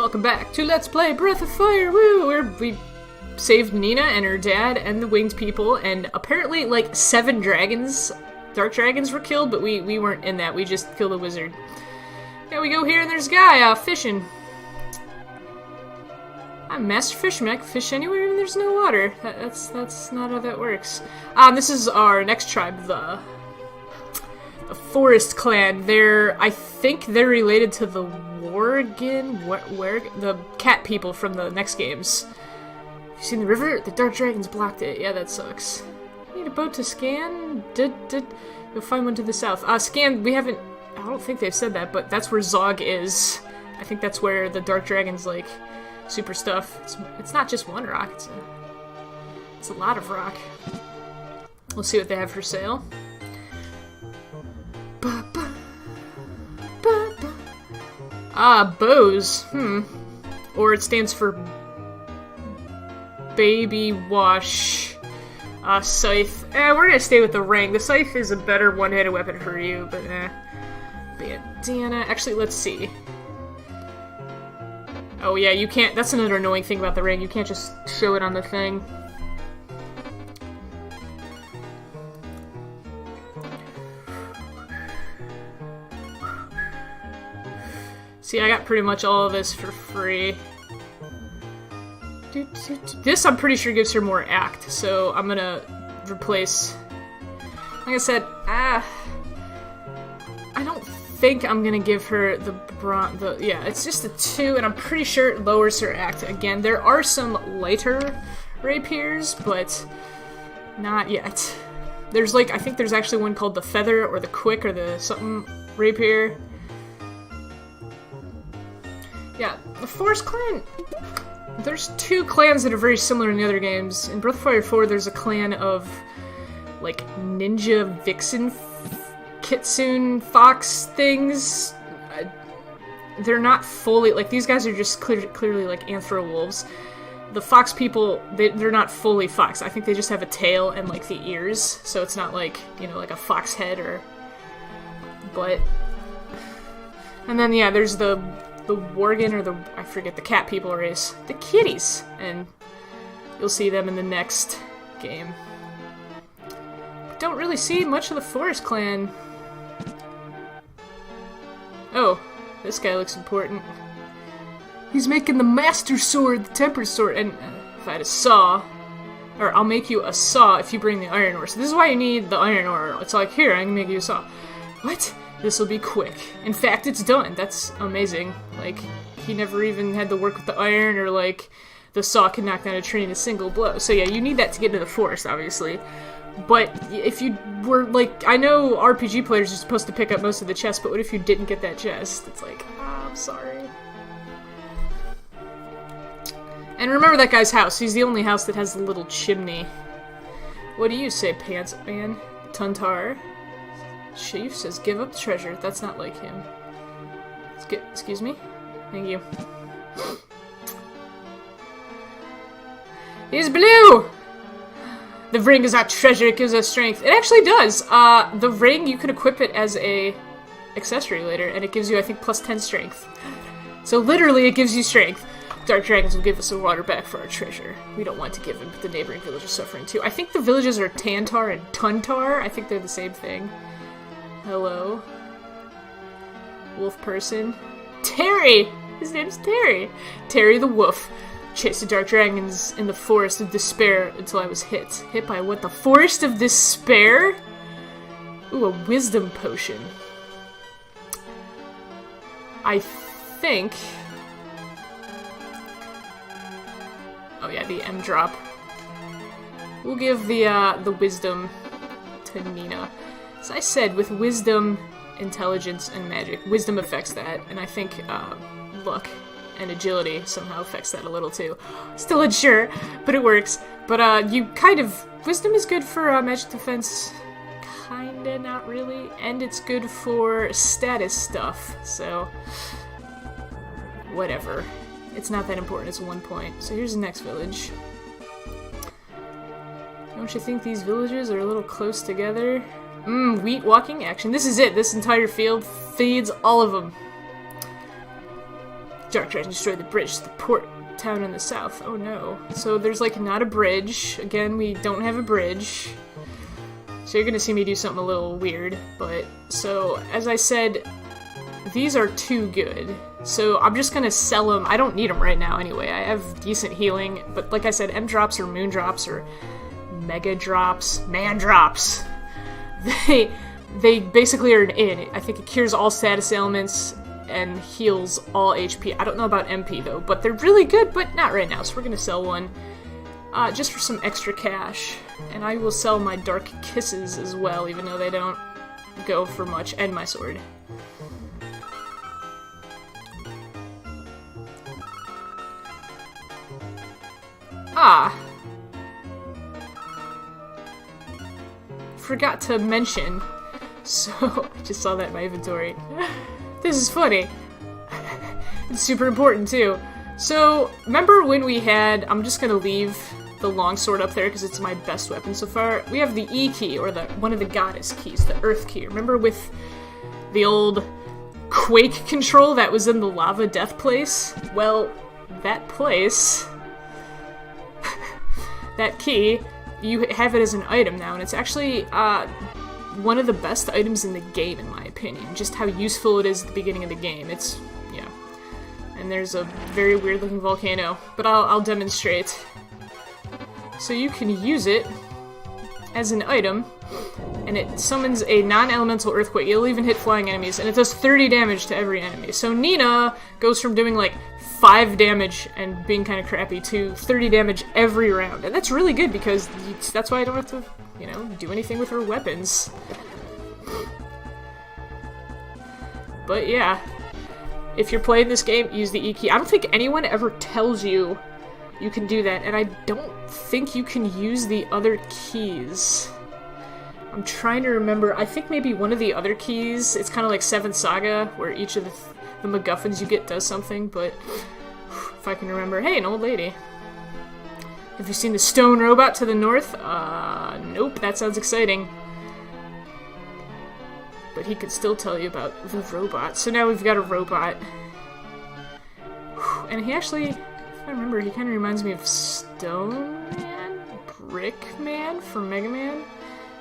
Welcome back to Let's Play Breath of Fire, woo! Where we saved Nina and her dad and the winged people, and apparently, like, 7 dragons, dark dragons were killed, but we weren't in that, we just killed a wizard. Yeah, we go here and there's a guy, fishing. I'm Master Fisherman, I can fish anywhere and there's no water. That's not how that works. This is our next tribe, the Forest Clan. I think they're related to the the cat people from the next games. You seen the river? The dark dragons blocked it. Yeah, that sucks. Need a boat to scan? You'll find one to the south. Scan, I don't think they've said that, but that's where Zog is. I think that's where the dark dragons, like, super stuff. It's not just one rock, it's a lot of rock. We'll see what they have for sale. Bows. Or it stands for baby wash. Scythe. We're gonna stay with the ring. The scythe is a better one-handed weapon for you, but bandana. Actually, let's see. Oh yeah, you can't. That's another annoying thing about the ring. You can't just show it on the thing. See, I got pretty much all of this for free. This, I'm pretty sure, gives her more act, so I'm gonna replace... Like I said, I don't think I'm gonna give her yeah, it's just a 2, and I'm pretty sure it lowers her act. Again, there are some lighter rapiers, but not yet. There's, like, I think there's actually one called the Feather, or the Quick, or the something rapier. Yeah, the Forest Clan, there's 2 clans that are very similar in the other games. In Breath of Fire 4, there's a clan of, like, ninja vixen, kitsune, fox things. They're not fully, like, these guys are just clearly, like, anthro wolves. The fox people, they're not fully fox. I think they just have a tail and, like, the ears, so it's not like, you know, like a fox head or butt. And then, yeah, there's the Worgen, or I forget, the cat people race. The kitties! And you'll see them in the next game. Don't really see much of the Forest Clan. Oh, this guy looks important. He's making the Master Sword, the Temper Sword, and if I had a saw, or I'll make you a saw if you bring the iron ore. So this is why you need the iron ore. It's like, here, I can make you a saw. What? This'll be quick. In fact, it's done. That's amazing. Like, he never even had to work with the iron, or, like, the saw can knock down a tree in a single blow. So yeah, you need that to get into the forest, obviously. But if you were, like, I know RPG players are supposed to pick up most of the chests, but what if you didn't get that chest? It's like, I'm sorry. And remember that guy's house. He's the only house that has the little chimney. What do you say, Pants Man? Tuntar? Chief says, give up the treasure. That's not like him. Excuse me? Thank you. He's blue! The ring is our treasure, it gives us strength. It actually does! The ring, you can equip it as a accessory later, and it gives you, I think, plus 10 strength. So literally, it gives you strength. Dark dragons will give us the water back for our treasure. We don't want to give them, but the neighboring villages suffering too. I think the villages are Tantar and Tuntar. I think they're the same thing. Hello? Wolf person? Terry! His name's Terry! Terry the Wolf. Chased the dark dragons in the Forest of Despair until I was hit. Hit by what? The Forest of Despair? Ooh, a wisdom potion. I think... Oh yeah, the M drop. We'll give the wisdom to Nina. As I said, with wisdom, intelligence, and magic, wisdom affects that, and I think luck and agility somehow affects that a little too. Still unsure, but it works. But you kind of... Wisdom is good for magic defense. Kinda, not really. And it's good for status stuff, so... Whatever. It's not that important, it's 1 point. So here's the next village. Don't you think these villages are a little close together? Wheat walking action. This is it. This entire field feeds all of them. Dark Dragon destroyed the bridge to the port town in the south. Oh no. So there's like not a bridge. Again, we don't have a bridge. So you're gonna see me do something a little weird. But, so, as I said, these are too good. So I'm just gonna sell them. I don't need them right now anyway. I have decent healing. But like I said, M drops or moon drops or mega drops, man drops. They basically are an in. I think it cures all status ailments and heals all HP. I don't know about MP though, but they're really good, but not right now, so we're gonna sell one. Just for some extra cash. And I will sell my Dark Kisses as well, even though they don't go for much, and my sword. Forgot to mention, so I just saw that in my inventory. This is funny. It's super important too. So, remember when we had, I'm just gonna leave the longsword up there because it's my best weapon so far. We have the E key, or one of the goddess keys, the earth key. Remember with the old quake control that was in the lava death place? Well, that place, that key, you have it as an item now, and it's actually one of the best items in the game, in my opinion. Just how useful it is at the beginning of the game. It's, yeah. And there's a very weird-looking volcano, but I'll demonstrate. So you can use it as an item, and it summons a non-elemental earthquake. It'll even hit flying enemies, and it does 30 damage to every enemy. So Nina goes from doing like 5 damage and being kind of crappy to 30 damage every round. And that's really good because that's why I don't have to, you know, do anything with her weapons. But yeah, if you're playing this game, use the E key. I don't think anyone ever tells you you can do that, and I don't think you can use the other keys. I'm trying to remember. I think maybe one of the other keys, it's kind of like 7th Saga, where each of the MacGuffins you get does something, but if I can remember. Hey, an old lady. Have you seen the stone robot to the north? Nope, that sounds exciting. But he could still tell you about the robot. So now we've got a robot. And he actually, if I remember, he kind of reminds me of Stone Man? Brick Man from Mega Man?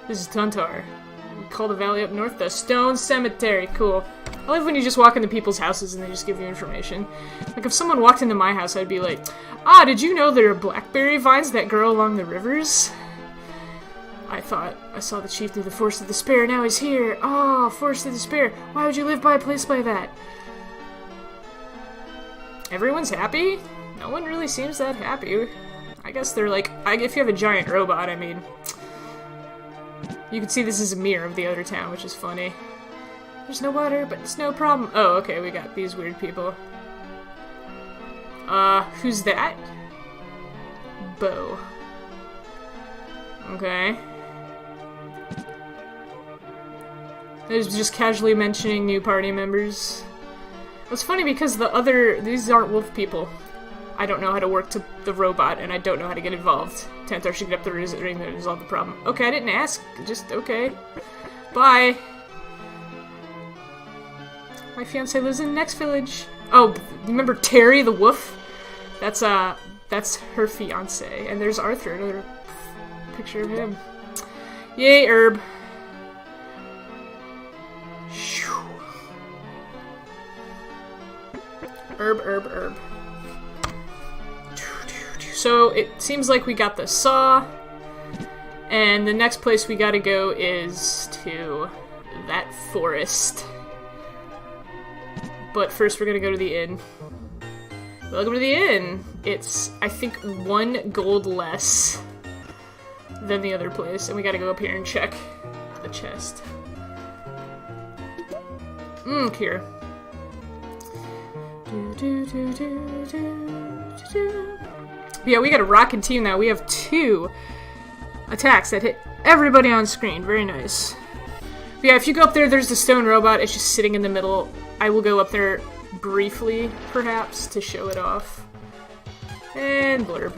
This is Tuntar. We call the valley up north the Stone Cemetery. Cool. I love when you just walk into people's houses and they just give you information. Like, if someone walked into my house, I'd be like, did you know there are blackberry vines that grow along the rivers? I thought I saw the chief through the Forest of Despair, now he's here. Forest of Despair. Why would you live by a place like that? Everyone's happy? No one really seems that happy. I guess they're like, if you have a giant robot, I mean, you can see this is a mirror of the other town, which is funny. There's no water, but it's no problem. Oh, okay, we got these weird people. Who's that? Bo. Okay. I was just casually mentioning new party members. It's funny because these aren't wolf people. I don't know how to work the robot, and I don't know how to get involved. Tantar should get up the ring to resolve the problem. Okay, I didn't ask. Just, okay. Bye. My fiancé lives in the next village. Oh, remember Terry the wolf? That's her fiancé. And there's Arthur, another picture of him. Yay, Herb. Herb. So, it seems like we got the saw, and the next place we gotta go is to that forest. But first we're gonna go to the inn. Welcome to the inn! It's, I think, 1 gold less than the other place, and we gotta go up here and check the chest. Here. Yeah, we got a rockin' team now. We have 2 attacks that hit everybody on screen. Very nice. But yeah, if you go up there, there's the stone robot. It's just sitting in the middle. I will go up there briefly, perhaps, to show it off. And blurb.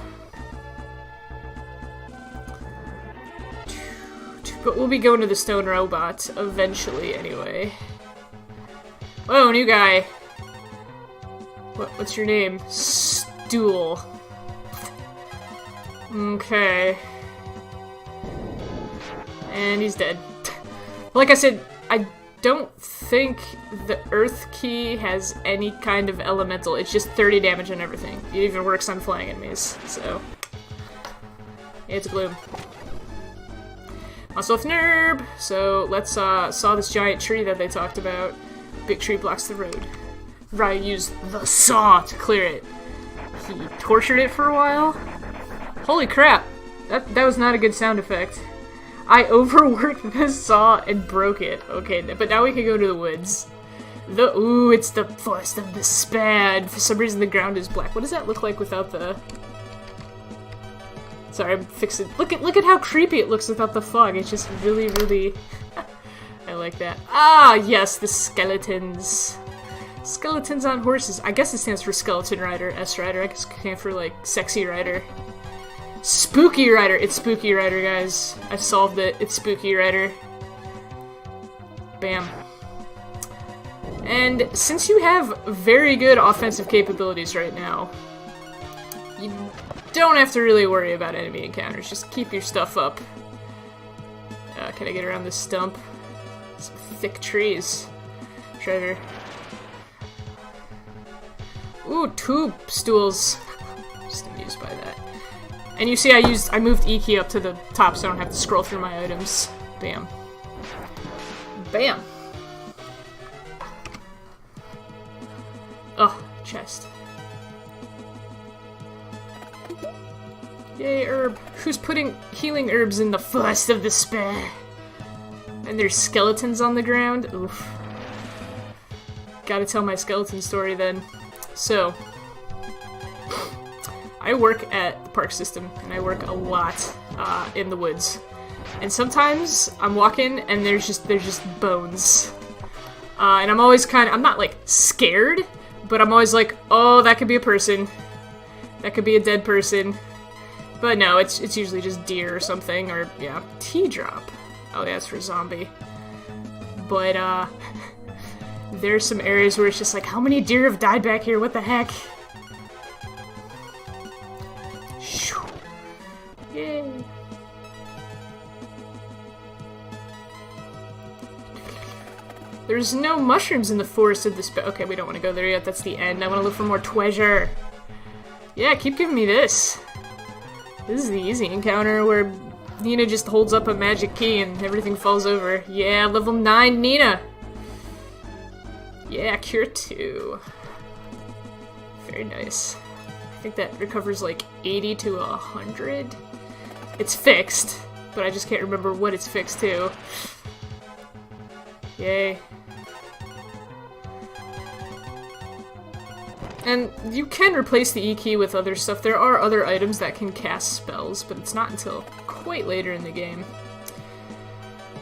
But we'll be going to the stone robot eventually, anyway. Whoa, new guy. What's your name? Stool. Okay. And he's dead. Like I said, I don't think the Earth Key has any kind of elemental. It's just 30 damage on everything. It even works on flying enemies, so... Yeah, it's Gloom. Also with Nerb! So let's saw this giant tree that they talked about. Big tree blocks the road. Ryu used the saw to clear it. He tortured it for a while. Holy crap! That was not a good sound effect. I overworked this saw and broke it. Okay, but now we can go to the woods. Ooh, it's the forest of despair. For some reason the ground is black. What does that look like without the... Sorry, I'm fixing... Look at how creepy it looks without the fog. It's just really, really... I like that. Ah, yes, the skeletons. Skeletons on horses. I guess it stands for Skeleton Rider, S-Rider. I guess it stands for, like, Sexy Rider. Spooky Rider! It's Spooky Rider, guys. I've solved it. It's Spooky Rider. Bam. And since you have very good offensive capabilities right now, you don't have to really worry about enemy encounters. Just keep your stuff up. Can I get around this stump? Some thick trees. Treasure. Ooh, tube stools. Just amused by that. And you see I moved E key up to the top so I don't have to scroll through my items. Bam. Bam! Ugh, chest. Yay, herb. Who's putting healing herbs in the forest of despair? And there's skeletons on the ground? Oof. Gotta tell my skeleton story then. So, I work at the park system, and I work a lot in the woods. And sometimes I'm walking, and there's just bones. And I'm always I'm not like scared, but I'm always like, oh, that could be a person. That could be a dead person. But no, it's usually just deer or something, or yeah, T-drop. Oh yeah, it's for zombie. But there's some areas where it's just like, how many deer have died back here? What the heck? Yay! There's no mushrooms in the forest of despair. Okay, we don't want to go there yet. That's the end. I want to look for more treasure. Yeah, keep giving me this. This is the easy encounter where Nina just holds up a magic key and everything falls over. Yeah, level 9 Nina! Yeah, cure 2. Very nice. I think that recovers like 80 to 100. It's fixed, but I just can't remember what it's fixed to. Yay. And you can replace the E key with other stuff. There are other items that can cast spells, but it's not until quite later in the game.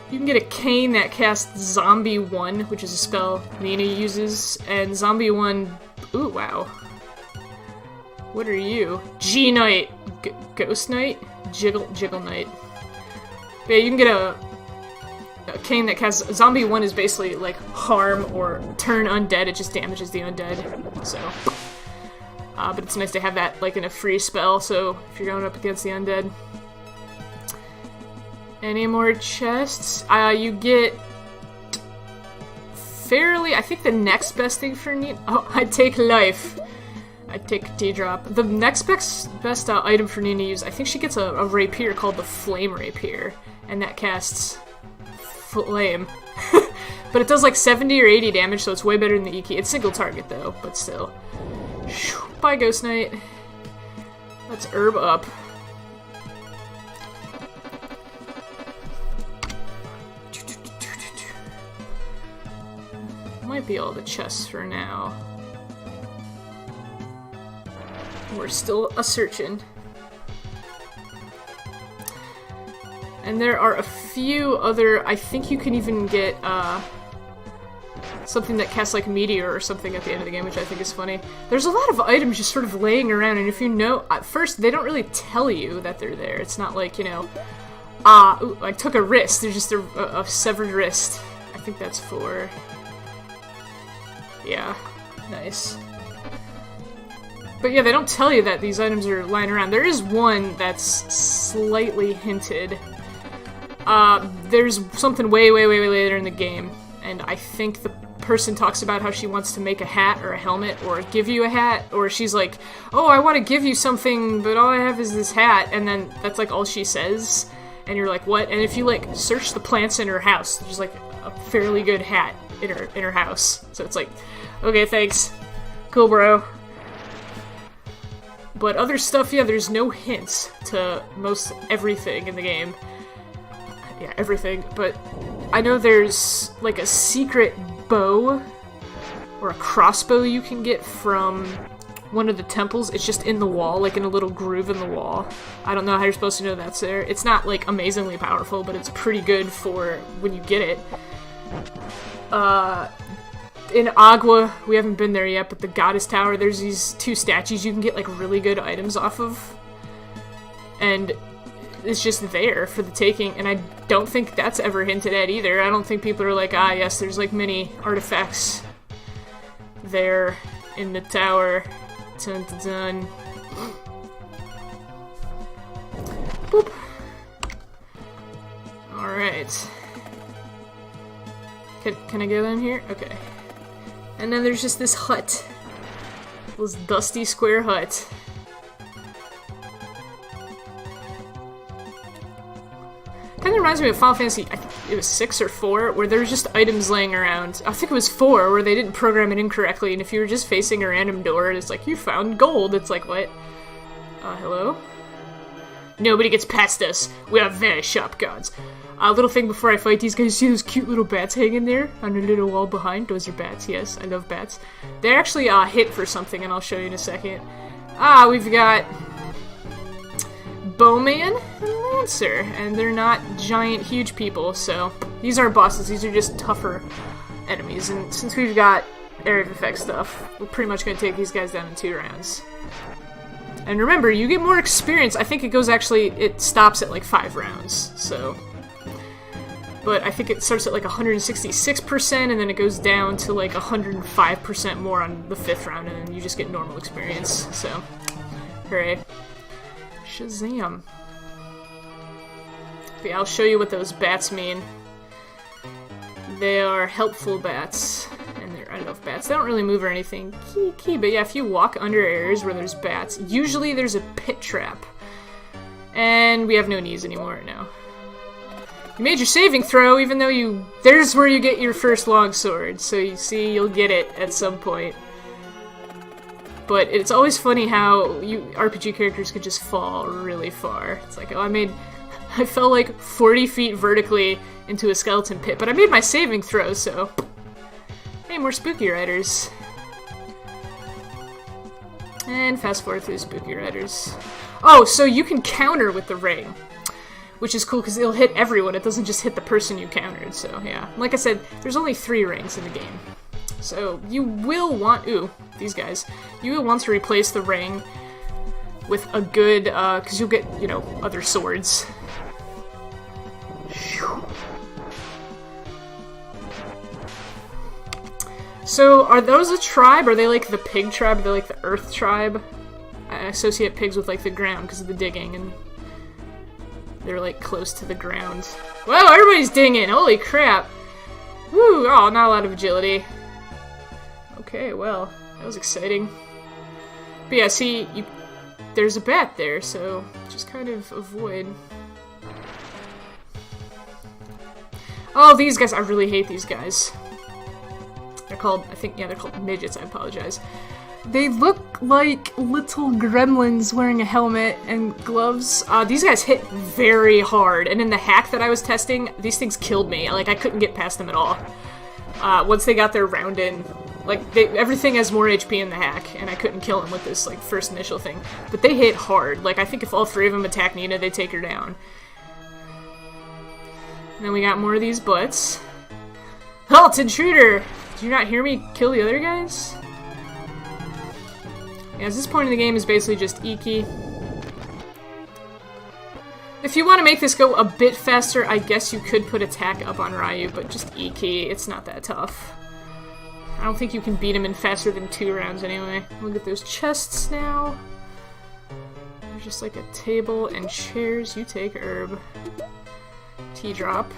You can get a cane that casts Zombie 1, which is a spell Nina uses, and Zombie 1... Ooh, wow. What are you? G-Knight. Ghost Knight? Jiggle Knight. But yeah, you can get a cane that casts... Zombie 1 is basically, like, harm or turn undead. It just damages the undead, so... but it's nice to have that, like, in a free spell, so if you're going up against the undead. Any more chests? You get... fairly... I think the next best thing for Nina... Oh, I'd take life. I'd take T-drop. The next best item for Nina to use, I think she gets a rapier called the Flame Rapier, and that casts flame. But it does like 70 or 80 damage, so it's way better than the E key. It's single target though, but still. Bye, Ghost Knight. Let's herb up. Might be all the chests for now. We're still a-searching. And there are a few other... I think you can even get, something that casts, like, Meteor or something at the end of the game, which I think is funny. There's a lot of items just sort of laying around, and if you know... At first, they don't really tell you that they're there. It's not like, you know... ooh, I took a wrist. There's just a severed wrist. I think that's for... Yeah. Nice. But yeah, they don't tell you that these items are lying around. There is one that's slightly hinted. There's something way later in the game, and I think the person talks about how she wants to make a hat or a helmet or give you a hat, or she's like, oh, I want to give you something, but all I have is this hat, and then that's like all she says, and you're like, what? And if you like search the plants in her house, there's like a fairly good hat in her house, so it's like, okay, thanks, cool, bro. But other stuff, yeah, there's no hints to most everything in the game. Yeah, everything, but I know there's like a secret bow or a crossbow you can get from one of the temples. It's just in the wall, like in a little groove in the wall. I don't know how you're supposed to know that's there. It's not like amazingly powerful, but it's pretty good for when you get it. In Agua, we haven't been there yet, but the Goddess Tower, there's these two statues you can get like really good items off of. And it's just there for the taking, and I don't think that's ever hinted at either. I don't think people are like, ah, yes, there's like many artifacts there in the tower. Dun, dun, dun. Boop. Alright. Can I go down here? Okay. And then there's just this hut. This dusty square hut. Kind of reminds me of Final Fantasy, I think it was 6 or 4, where there was just items laying around. I think it was 4, where they didn't program it incorrectly, and if you were just facing a random door, it's like, you found gold. It's like, what? Hello? Nobody gets past us. We are very sharp guards. A little thing before I fight these guys, see those cute little bats hanging there on the little wall behind? Those are bats, yes, I love bats. They're actually hit for something, and I'll show you in a second. We've got Bowman and Lancer, and they're not giant, huge people, so these aren't bosses, these are just tougher enemies, and since we've got area of effect stuff, we're pretty much going to take these guys down in 2 rounds. And remember, you get more experience. I think it stops at like 5 rounds, so... But I think it starts at like 166%, and then it goes down to like 105% more on the 5th round, and then you just get normal experience, so... Hooray. Shazam. But yeah, I'll show you what those bats mean. They are helpful bats, and I love bats. They don't really move or anything, but yeah, if you walk under areas where there's bats, usually there's a pit trap. And we have no knees anymore right now. You made your saving throw, even though there's where you get your first longsword, so you see, you'll get it at some point. But it's always funny how RPG characters could just fall really far. It's like, oh, I fell like 40 feet vertically into a skeleton pit, but I made my saving throw, so... Hey, more Spooky Riders. And fast forward through Spooky Riders. Oh, so you can counter with the ring, which is cool because it'll hit everyone. It doesn't just hit the person you countered, so yeah. Like I said, there's only 3 rings in the game. So you will want... Ooh, these guys. You will want to replace the ring with a good... because you'll get, other swords. So, are those a tribe? Are they like the pig tribe? Are they like the earth tribe? I associate pigs with like the ground because of the digging, and they're like close to the ground. Whoa, everybody's dinging! Holy crap! Woo! Oh, not a lot of agility. Okay, well, that was exciting. But yeah, see, there's a bat there, so just kind of avoid. Oh, these guys, I really hate these guys. They're called, they're called midgets, I apologize. They look like little gremlins wearing a helmet and gloves. These guys hit very hard, and in the hack that I was testing, these things killed me. Like, I couldn't get past them at all. Once they got their round in, like, everything has more HP in the hack, and I couldn't kill them with this, like, first initial thing. But they hit hard. Like, I think if all 3 of them attack Nina, they take her down. And then we got more of these butts. Halt, intruder! Did you not hear me kill the other guys? Yeah, at this point in the game is basically just Iki. If you want to make this go a bit faster, I guess you could put attack up on Ryu, but just Iki, it's not that tough. I don't think you can beat him in faster than 2 rounds anyway. Look at those chests now. There's just like a table and chairs. You take herb. Tea drop.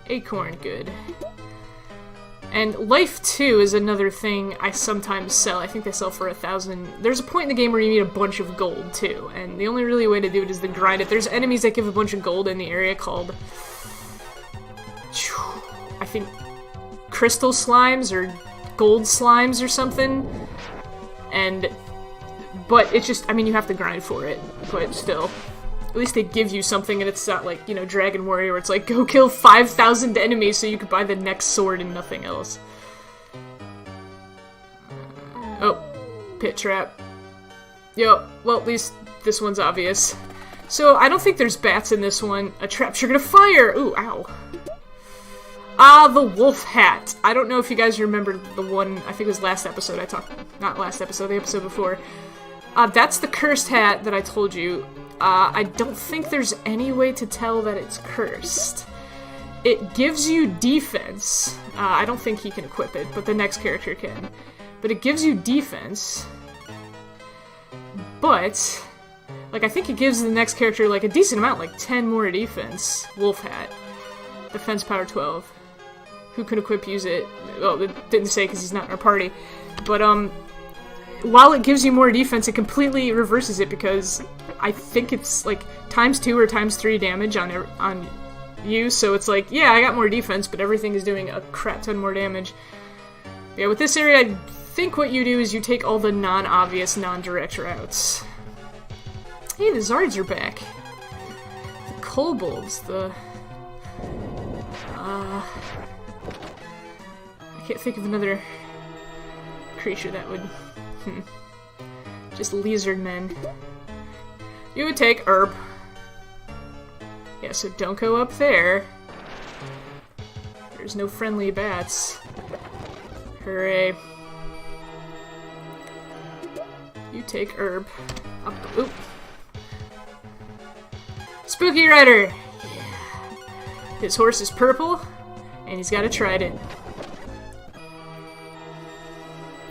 Acorn, good. And life 2 is another thing I sometimes sell. I think they sell for 1,000. There's a point in the game where you need a bunch of gold too, and the only really way to do it is to grind it. There's enemies that give a bunch of gold in the area called, I think, crystal slimes or gold slimes or something. But it's just, I mean, you have to grind for it, but still. At least they give you something, and it's not like, you know, Dragon Warrior, where it's like, go kill 5,000 enemies so you could buy the next sword and nothing else. Oh, pit trap. Yo, well, at least this one's obvious. So, I don't think there's bats in this one. A trap sugar to fire! Ooh, ow. Ah, the wolf hat. I don't know if you guys remember the one, I think it was last episode I talked, not last episode, the episode before. That's the cursed hat that I told you. I don't think there's any way to tell that it's cursed. It gives you defense. I don't think he can equip it, but the next character can. But it gives you defense. But, like, I think it gives the next character, like, a decent amount, like 10 more defense. Wolf hat. Defense power 12. Who can equip, use it? Well, it didn't say because he's not in our party. But, while it gives you more defense, it completely reverses it because I think it's like ×2 or ×3 damage on you, so it's like, yeah, I got more defense, but everything is doing a crap ton more damage. Yeah, with this area, I think what you do is you take all the non-obvious, non-direct routes. Hey, the Zards are back. The kobolds, I can't think of another creature that would... Just lizard men. You would take herb. Yeah, so don't go up there. There's no friendly bats. Hooray. You take herb. Up the loop. Spooky Rider! Yeah. His horse is purple, and he's got a trident.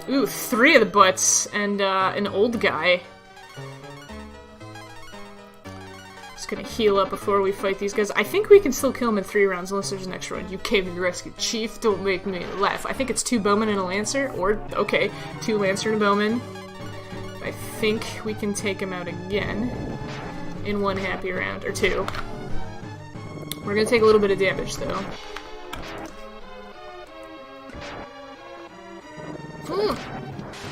Ooh, 3 of the butts, and an old guy. Just gonna heal up before we fight these guys. I think we can still kill him in 3 rounds, unless there's an extra one. You came to the rescue, Chief. Don't make me laugh. I think it's 2 bowmen and a lancer, or, okay, 2 lancer and a bowman. I think we can take him out again in 1 happy round, or 2. We're gonna take a little bit of damage, though.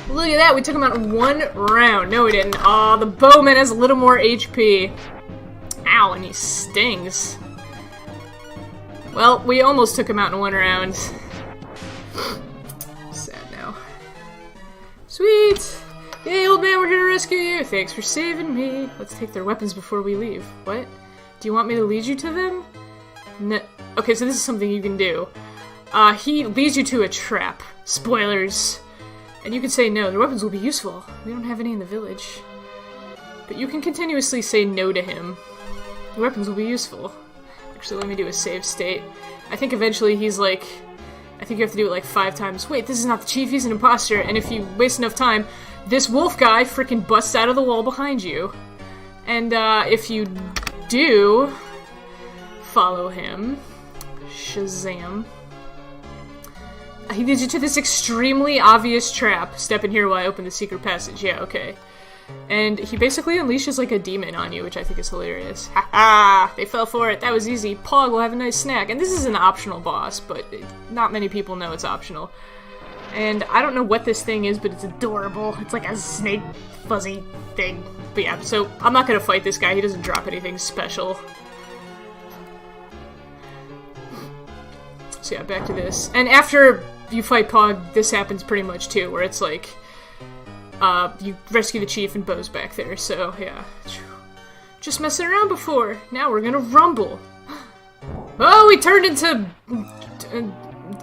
Look at that, we took him out in 1 round. No, we didn't. Aw, the bowman has a little more HP. Ow, and he stings. Well, we almost took him out in 1 round. Sad now. Sweet! Hey, old man, we're here to rescue you! Thanks for saving me. Let's take their weapons before we leave. What? Do you want me to lead you to them? No. Okay, so this is something you can do. He leads you to a trap. Spoilers. And you can say no, their weapons will be useful. We don't have any in the village. But you can continuously say no to him. The weapons will be useful. Actually, let me do a save state. I think eventually he's like... I think you have to do it like 5 times. Wait, this is not the chief, he's an imposter. And if you waste enough time, this wolf guy freaking busts out of the wall behind you. And if you do follow him... Shazam. He leads you to this extremely obvious trap. Step in here while I open the secret passage. Yeah, okay. And he basically unleashes like a demon on you, which I think is hilarious. Ha ha! They fell for it. That was easy. Pog will have a nice snack. And this is an optional boss, but not many people know it's optional. And I don't know what this thing is, but it's adorable. It's like a snake fuzzy thing. But yeah, so I'm not gonna fight this guy. He doesn't drop anything special. So yeah, back to this. And after you fight Pog, this happens pretty much too, where it's like, you rescue the chief and Bo's back there, so yeah. Just messing around before. Now we're gonna rumble. Oh, we turned into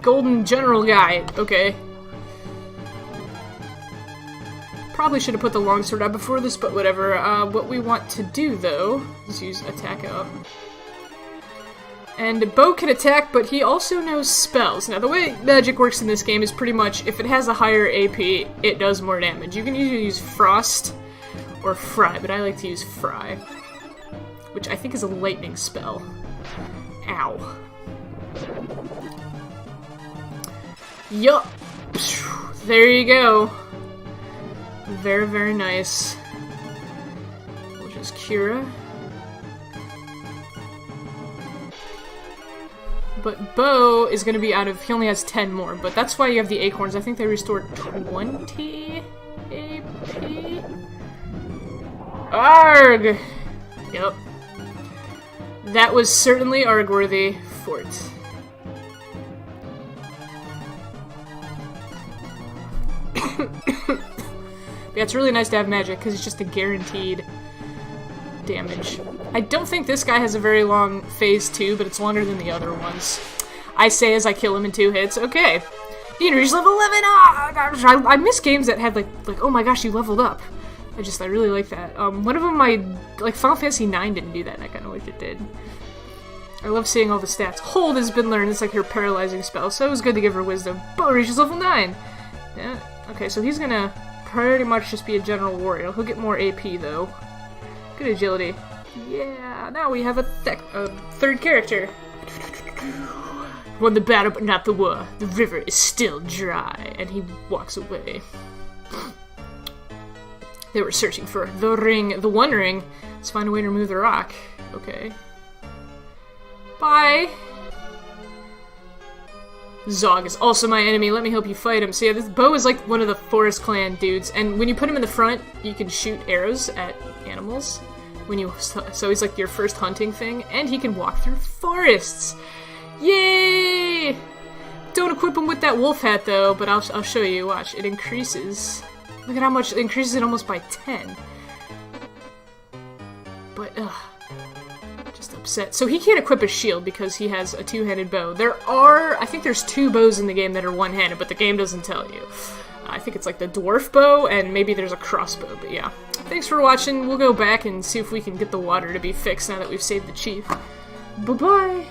golden general guy. Okay. Probably should have put the longsword out before this, but whatever. What we want to do, though, is use attack out. And Bo can attack, but he also knows spells. Now, the way magic works in this game is pretty much, if it has a higher AP, it does more damage. You can usually use Frost or Fry, but I like to use Fry, which I think is a lightning spell. Ow. Yup. There you go. Very, very nice. We'll just Cura. But Bo is going to be out of... He only has 10 more, but that's why you have the acorns. I think they restore 20 AP? Arg! Yep. That was certainly Arg-worthy. Fort. Yeah, it's really nice to have magic, because it's just a guaranteed damage. I don't think this guy has a very long phase 2, but it's longer than the other ones. I say as I kill him in 2 hits. Okay. You reached level 11! Ah, gosh, I miss games that had, like, oh my gosh, you leveled up. I really like that. One of them, like, Final Fantasy IX didn't do that, and I kind of wish it did. I love seeing all the stats. Hold has been learned. It's like her paralyzing spell, so it was good to give her wisdom. Bo reaches level 9! Yeah. Okay, so he's gonna pretty much just be a general warrior. He'll get more AP, though. Good agility. Yeah, now we have a third character. Won the battle, but not the war. The river is still dry. And he walks away. They were searching for the ring, the one ring. Let's find a way to remove the rock. Okay. Bye. Zog is also my enemy. Let me help you fight him. So yeah, this Bo is like one of the Forest Clan dudes, and when you put him in the front, you can shoot arrows at animals. So he's like your first hunting thing, and he can walk through forests. Yay! Don't equip him with that wolf hat though, but I'll show you. Watch, it increases. Look at how much it increases it almost by 10. But just upset. So he can't equip a shield because he has a two-handed bow. I think there's 2 bows in the game that are one-handed, but the game doesn't tell you. I think it's like the dwarf bow, and maybe there's a crossbow, but yeah. Thanks for watching. We'll go back and see if we can get the water to be fixed now that we've saved the chief. Bye-bye!